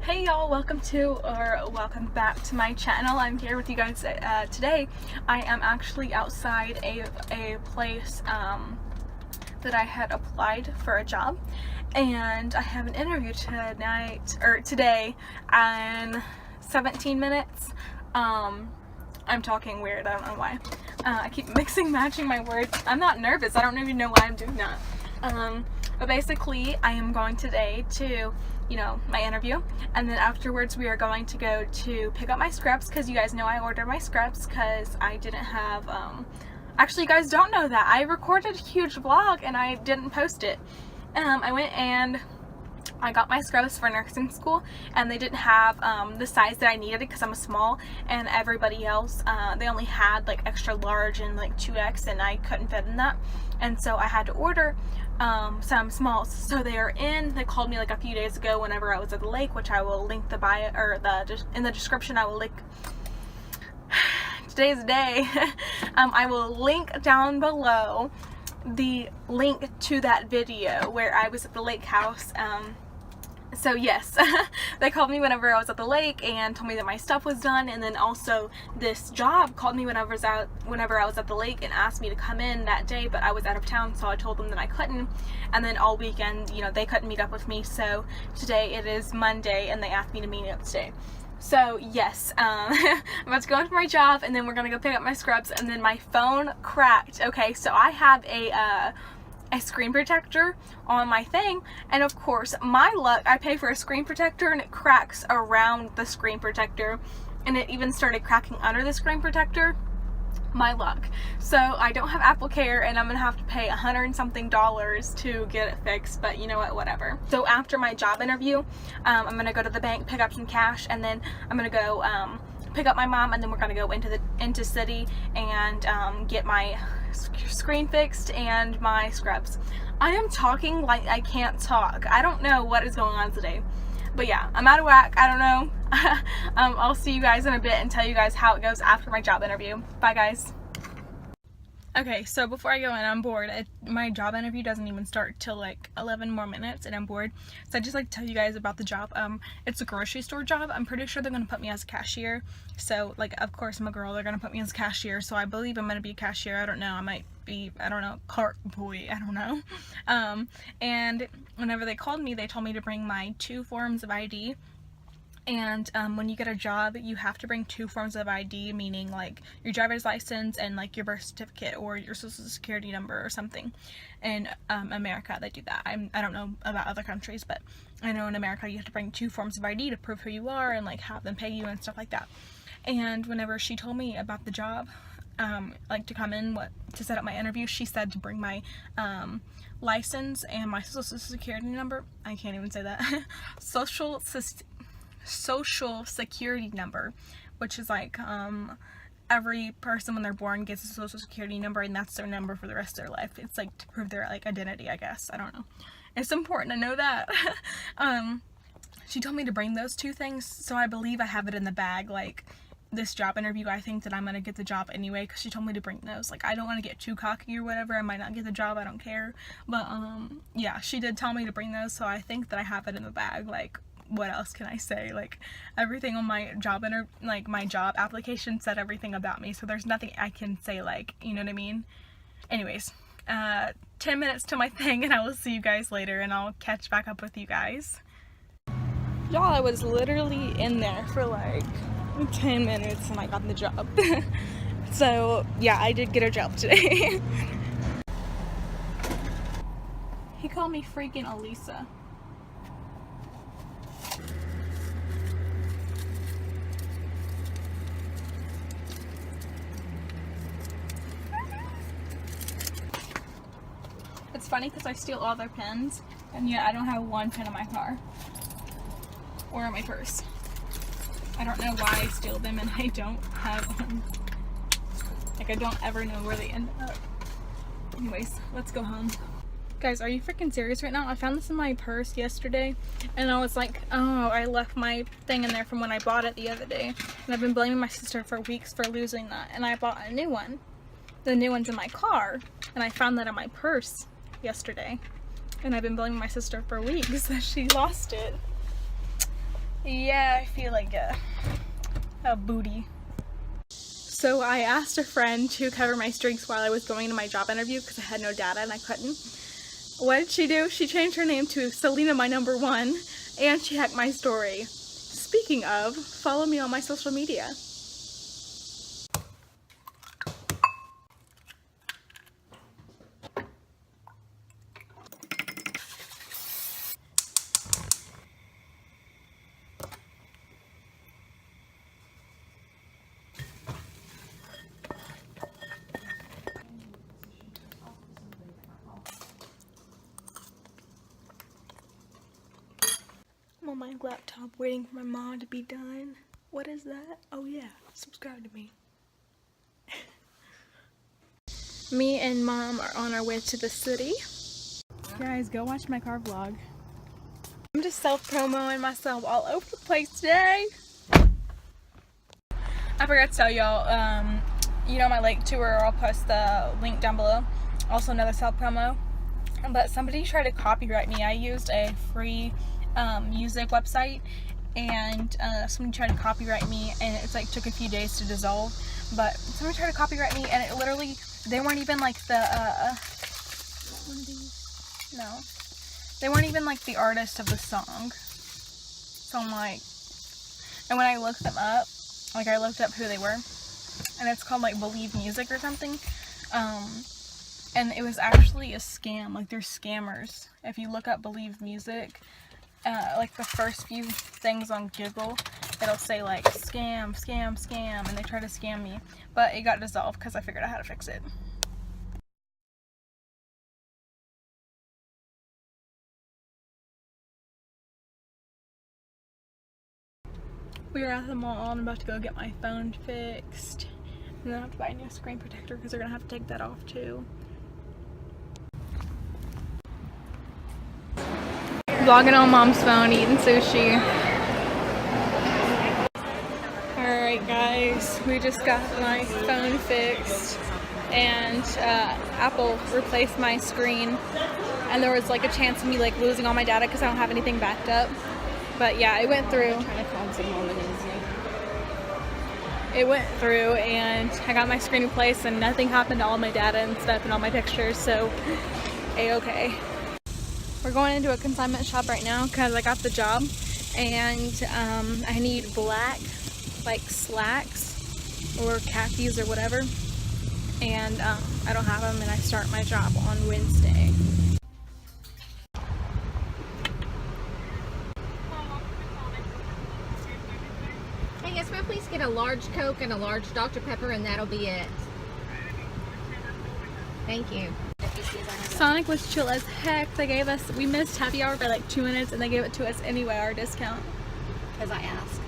Hey y'all, welcome back to my channel. I'm here with you guys today. I am actually outside a place that I had applied for a job, and I have an interview today in 17 minutes. I'm talking weird, I don't know why. I keep matching my words. I'm not nervous, I don't even know why I'm doing that. But basically, I am going today to, my interview, and then afterwards we are going to go to pick up my scraps, because you guys know I ordered my scraps because I didn't have, actually you guys don't know that. I recorded a huge vlog and I didn't post it. I went and I got my scrubs for nursing school, and they didn't have the size that I needed because I'm a small, and everybody else, they only had like extra large and like 2X, and I couldn't fit in that, and so I had to order some smalls. So they called me like a few days ago whenever I was at the lake, which I will link the bio, or in the description I will link. Today's the day. I will link down below the link to that video where I was at the lake house. So yes, they called me whenever I was at the lake and told me that my stuff was done, and then also this job called me whenever I was at the lake and asked me to come in that day, but I was out of town, so I told them that I couldn't, and then all weekend, they couldn't meet up with me, so today it is Monday and they asked me to meet up today. So yes, I'm about to go in for my job, and then we're gonna go pick up my scrubs, and then my phone cracked. Okay, so I have a screen protector on my thing, and of course, my luck, I pay for a screen protector and it cracks around the screen protector, and it even started cracking under the screen protector. My luck. So I don't have Apple Care, and I'm gonna have to pay $100 and something to get it fixed, but you know what, whatever. So after my job interview, I'm gonna go to the bank, pick up some cash, and then I'm gonna go pick up my mom, and then we're gonna go into city and get my screen fixed and my scrubs. I am talking like I can't talk. I don't know what is going on today, but yeah, I'm out of whack. I don't know. I'll see you guys in a bit and tell you guys how it goes after my job interview. Bye guys. Okay, so before I go in, I'm bored. My job interview doesn't even start till like 11 more minutes, and I'm bored. So I'd just like to tell you guys about the job. It's a grocery store job. I'm pretty sure they're going to put me as a cashier. So, like, of course, I'm a girl. They're going to put me as a cashier. So I believe I'm going to be a cashier. I don't know. I might be, I don't know, cart boy. I don't know. And whenever they called me, they told me to bring my 2 forms of ID. And when you get a job, you have to bring 2 forms of ID, meaning like your driver's license and like your birth certificate or your social security number or something. In America, they do that. I don't know about other countries, but I know in America you have to bring 2 forms of ID to prove who you are and like have them pay you and stuff like that. And whenever she told me about the job, like to come in, to set up my interview, she said to bring my license and my social security number. I can't even say that. Social security number, which is like every person when they're born gets a social security number, and that's their number for the rest of their life. It's like to prove their like identity, I guess. I don't know. It's important to know that. She told me to bring those 2 things, so I believe I have it in the bag. Like this job interview, I think that I'm gonna get the job anyway, because she told me to bring those. Like, I don't want to get too cocky or whatever. I might not get the job, I don't care, but yeah, she did tell me to bring those, so I think that I have it in the bag. Like, what else can I say? Like, everything on my job my job application said everything about me, so there's nothing I can say, like, you know what I mean? Anyways, 10 minutes to my thing, and I will see you guys later, and I'll catch back up with you guys. Y'all, I was literally in there for like 10 minutes and I got the job. So yeah, I did get a job today. He called me freaking Alyssa. It's funny because I steal all their pens, and yet I don't have 1 pen in my car or in my purse. I don't know why I steal them and I don't have them. Like, I don't ever know where they end up. Anyways, let's go home. Guys, are you freaking serious right now? I found this in my purse yesterday, and I was like, oh, I left my thing in there from when I bought it the other day. And I've been blaming my sister for weeks for losing that, and I bought a new one. The new one's in my car, and I found that in my purse yesterday. And I've been blaming my sister for weeks that she lost it. Yeah, I feel like a booty. So I asked a friend to cover my streaks while I was going to my job interview because I had no data and I couldn't. What did she do? She changed her name to Selena My Number One, and she hacked my story. Speaking of, follow me on my social media. I'm on my laptop waiting for my mom to be done. What is that? Oh yeah, subscribe to me. Me and mom are on our way to the city. Guys, go watch my car vlog. I'm just self-promoing myself all over the place today. I forgot to tell y'all, you know my lake tour, I'll post the link down below. Also another self-promo. But somebody tried to copyright me. I used a free music website, and somebody tried to copyright me, and it's like took a few days to dissolve. But somebody tried to copyright me, and it literally, they weren't even like the no, they weren't even like the artist of the song. So I'm like, and when I looked them up, like I looked up who they were, and it's called like Believe Music or something. And it was actually a scam. Like, they're scammers. If you look up Believe Music, like the first few things on Google, it'll say like scam, scam, scam, and they try to scam me. But it got dissolved because I figured out how to fix it. We are at the mall. I'm about to go get my phone fixed. And then I have to buy a new screen protector because they're going to have to take that off too. Vlogging on mom's phone, eating sushi. Alright guys, we just got my phone fixed, and Apple replaced my screen, and there was like a chance of me like losing all my data because I don't have anything backed up. But yeah, it went through. It went through, and I got my screen replaced, and nothing happened to all my data and stuff and all my pictures, so A-okay. We're going into a consignment shop right now because I got the job, and I need black like slacks or khakis or whatever, and I don't have them, and I start my job on Wednesday. Hey, yes ma'am, please get a large Coke and a large Dr. Pepper, and that'll be it. Thank you. Sonic was chill as heck. They gave us, we missed happy hour by like 2 minutes, and they gave it to us anyway, our discount. Because I asked.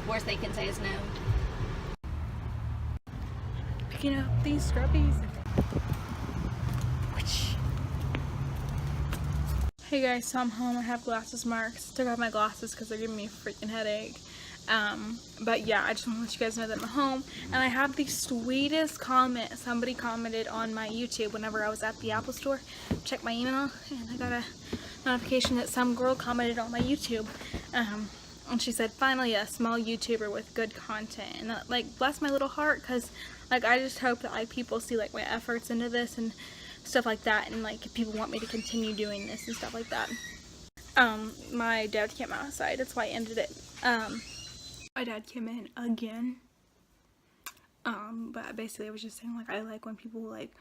Worst they can say is no. Picking up these scrubbies. Hey guys, so I'm home. I have glasses marks. Took off my glasses because they're giving me a freaking headache. But yeah, I just want to let you guys know that I'm home, and I have the sweetest comment. Somebody commented on my YouTube whenever I was at the Apple store. Checked my email, and I got a notification that some girl commented on my YouTube, and she said, finally a small YouTuber with good content, and that like blessed my little heart, because like I just hope that like people see like my efforts into this and stuff like that, and like people want me to continue doing this and stuff like that. My dad came outside, that's why I ended it. My dad came in again, but basically I was just saying like I like when people like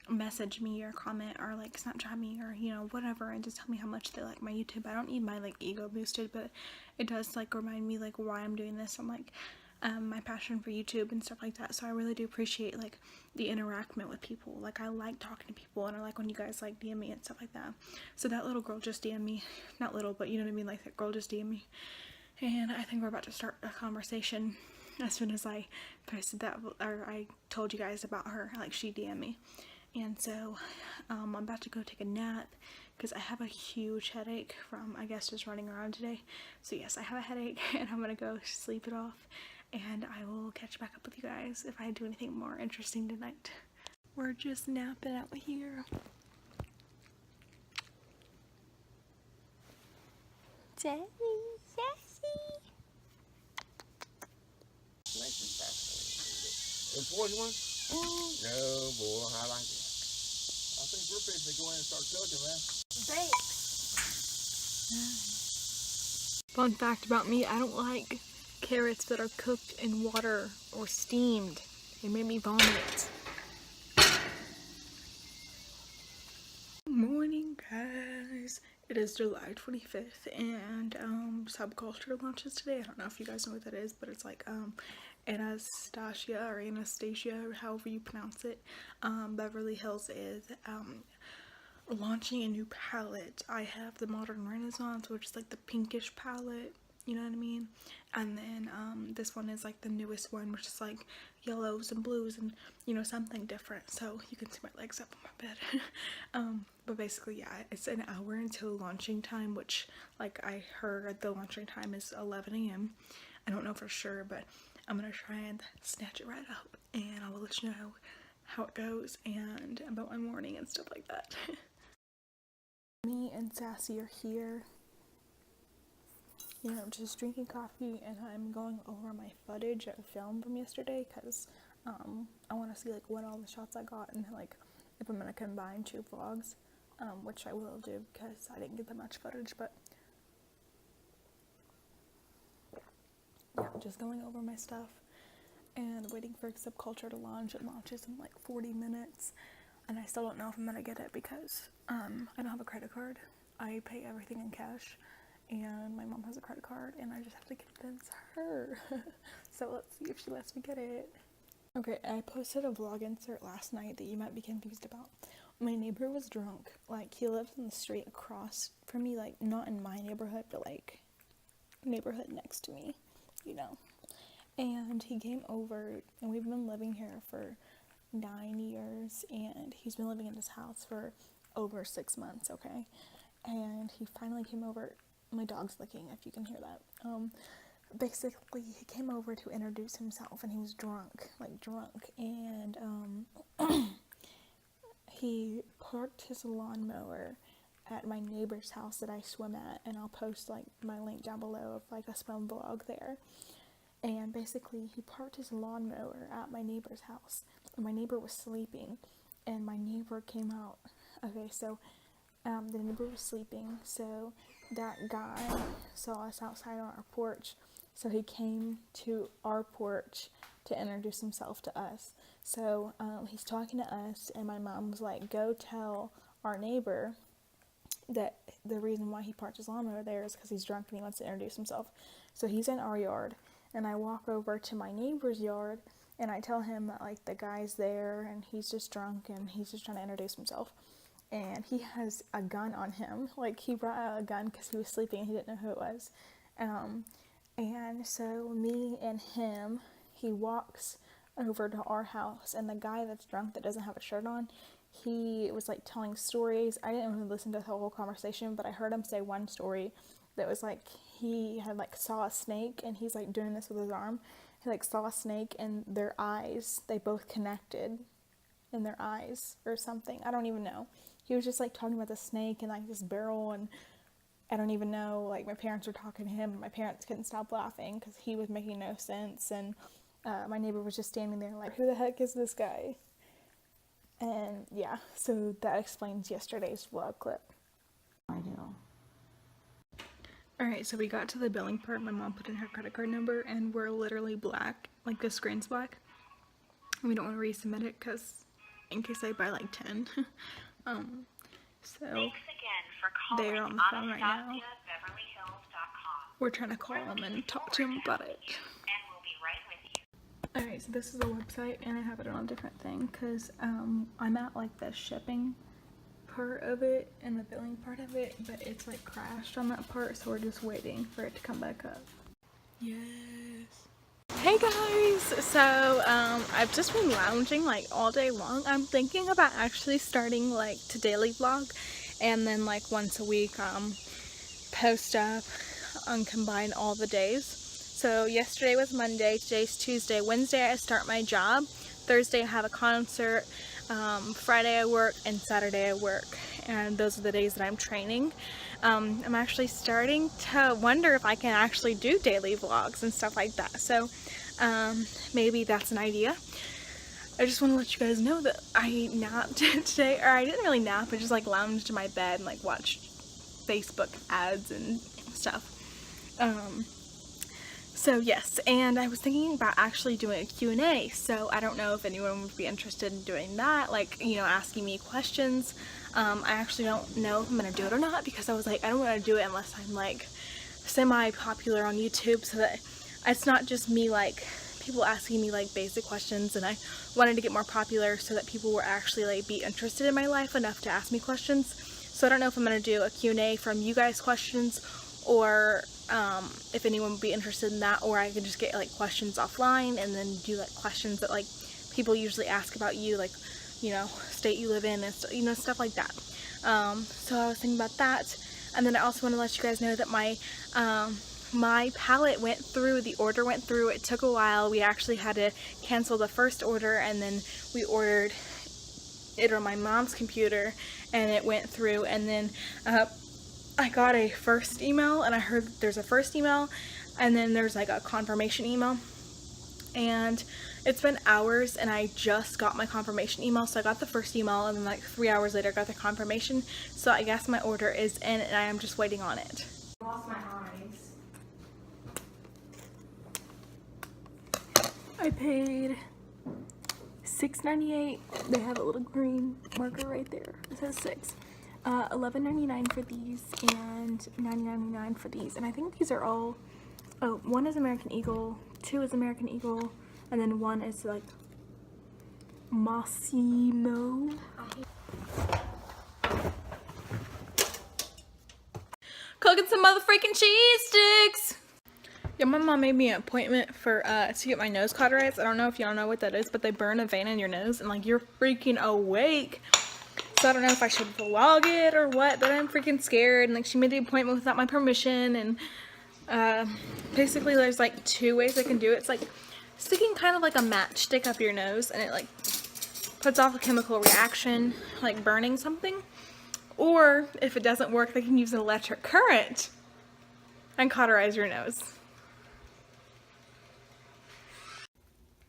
message me or comment or like Snapchat me or you know whatever and just tell me how much they like my YouTube. I don't need my like ego boosted, but it does like remind me like why I'm doing this and like my passion for YouTube and stuff like that. So I really do appreciate like the interaction with people. Like I like talking to people, and I like when you guys like DM me and stuff like that. So that little girl just DM me, not little, but you know what I mean, like that girl just DM me. And I think we're about to start a conversation as soon as I posted that, or I told you guys about her, like she DM'd me. And so I'm about to go take a nap because I have a huge headache from, I guess, just running around today. So yes, I have a headache, and I'm gonna go sleep it off, and I will catch back up with you guys if I do anything more interesting tonight. We're just napping out here. Daddy, sassy. poison one? No, boy, I like it. I think we're fixing to go in and start cooking, man. Thanks. Fun fact about me, I don't like carrots that are cooked in water or steamed. They make me vomit. Good morning, guys. It is July 25th and SUBCULTURE launches today. I don't know if you guys know what that is, but it's like ANASTASIA or Anastasia, or however you pronounce it. Beverly Hills is launching a new palette. I have the Modern Renaissance, which is like the pinkish palette, you know what I mean? And then this one is like the newest one, which is like yellows and blues and, you know, something different. So you can see my legs up on my bed. But basically, yeah, it's an hour until launching time, which, like, I heard the launching time is 11 a.m. I don't know for sure, but I'm gonna try and snatch it right up, and I will let you know how it goes and about my morning and stuff like that. Me and Sassy are here, you know, just drinking coffee, and I'm going over my footage I filmed from yesterday because I want to see like what all the shots I got and like if I'm gonna combine two vlogs, which I will do because I didn't get that much footage. But yeah, just going over my stuff and waiting for SUBCULTURE to launch. It launches in like 40 minutes. And I still don't know if I'm gonna get it because I don't have a credit card. I pay everything in cash, and my mom has a credit card, and I just have to convince her. So let's see if she lets me get it. Okay, I posted a vlog insert last night that you might be confused about. My neighbor was drunk. Like, he lives in the street across from me, like not in my neighborhood, but like neighborhood next to me, you know. And he came over, and we've been living here for 9 years, and he's been living in his house for over 6 months, okay? And he finally came over. My dog's licking, if you can hear that. Basically, he came over to introduce himself, and he was drunk, and he parked his lawnmower at my neighbor's house that I swim at, and I'll post like my link down below of like a swim vlog there. And basically, he parked his lawnmower at my neighbor's house. And my neighbor was sleeping, and my neighbor came out. Okay, so the neighbor was sleeping, so that guy saw us outside on our porch. So he came to our porch to introduce himself to us. So he's talking to us, and my mom was like, go tell our neighbor that the reason why he parked his lawnmower there is because he's drunk and he wants to introduce himself. So he's in our yard. And I walk over to my neighbor's yard, and I tell him that, like, the guy's there, and he's just drunk, and he's just trying to introduce himself. And he has a gun on him. Like, he brought out a gun because he was sleeping, and he didn't know who it was. And so me and him, he walks over to our house, and the guy that's drunk that doesn't have a shirt on, he was, like, telling stories. I didn't really listen to the whole conversation, but I heard him say one story that was like he had like saw a snake, and he's like doing this with his arm. He like saw a snake, and their eyes, they both connected in their eyes or something. I don't even know. He was just like talking about the snake and like this barrel, and I don't even know. Like, my parents were talking to him, and my parents couldn't stop laughing because he was making no sense. And my neighbor was just standing there like, who the heck is this guy? And yeah, so that explains yesterday's vlog clip. I do. Alright, so we got to the billing part. My mom put in her credit card number, and we're literally black. Like, the screen's black. We don't want to resubmit it because in case I buy like 10. So they're on the phone right now. We're trying to call them and talk to them about it. Alright, so this is a website, and I have it on a different thing because I'm at like the shipping part of it and the billing part of it, but it's like crashed on that part, so we're just waiting for it to come back up. Yes. Hey guys, so I've just been lounging like all day long. I'm thinking about actually starting like to daily vlog, and then like once a week post up and combine all the days. So yesterday was Monday, today's Tuesday, Wednesday I start my job, Thursday I have a concert, Friday I work, and Saturday I work, and those are the days that I'm training. I'm actually starting to wonder if I can actually do daily vlogs and stuff like that, so maybe that's an idea. I just want to let you guys know that I napped today, or I didn't really nap, I just like lounged in my bed and like watched Facebook ads and stuff. So yes, and I was thinking about actually doing a Q&A, so I don't know if anyone would be interested in doing that, like, you know, asking me questions. I actually don't know if I'm gonna do it or not, because I was like, I don't want to do it unless I'm like semi-popular on YouTube, so that it's not just me like people asking me like basic questions, and I wanted to get more popular so that people were actually like be interested in my life enough to ask me questions. So I don't know if I'm gonna do a Q&A from you guys' questions, or if anyone would be interested in that, or I can just get like questions offline and then do like questions that like people usually ask about you, like, you know, state you live in and you know, stuff like that. So I was thinking about that, and then I also want to let you guys know that my my pallet went through, the order went through. It took a while. We actually had to cancel the first order, and then we ordered it on my mom's computer, and it went through, and then I got a first email, and I heard there's a first email, and then there's like a confirmation email, and it's been hours, and I just got my confirmation email. So I got the first email, and then like 3 hours later I got the confirmation. So I guess my order is in, and I am just waiting on it. I lost my eyes. I paid $6.98. They have a little green marker right there. It says 6. $11.99 for these and $9.99 for these, and I think these are all, oh, one is American Eagle, 2 is American Eagle, and then 1 is like Massimo. Cooking some motherfucking cheese sticks. Yeah, my mom made me an appointment for to get my nose cauterized. I don't know if y'all know what that is, but they burn a vein in your nose and like you're freaking awake. So I don't know if I should vlog it or what, but I'm freaking scared. And like she made the appointment without my permission, and basically there's like 2 ways I can do it. It's like sticking kind of like a matchstick up your nose, and it like puts off a chemical reaction, like burning something. Or if it doesn't work, they can use an electric current and cauterize your nose.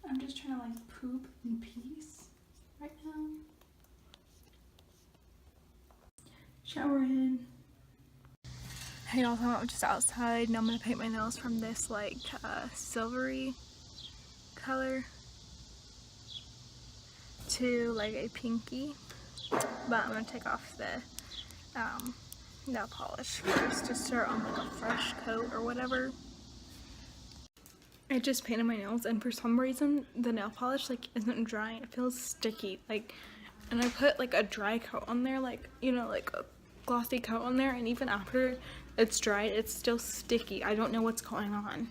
I'm just trying to like poop in peace right now. Shower in. Hey y'all, I'm just outside and I'm gonna paint my nails from this like silvery color to like a pinky, but I'm gonna take off the nail polish first to start on like a fresh coat or whatever. I just painted my nails, and for some reason the nail polish like isn't drying. It feels sticky, like, and I put like a dry coat on there, like, you know, like a glossy coat on there, and even after it's dried it's still sticky. I don't know what's going on.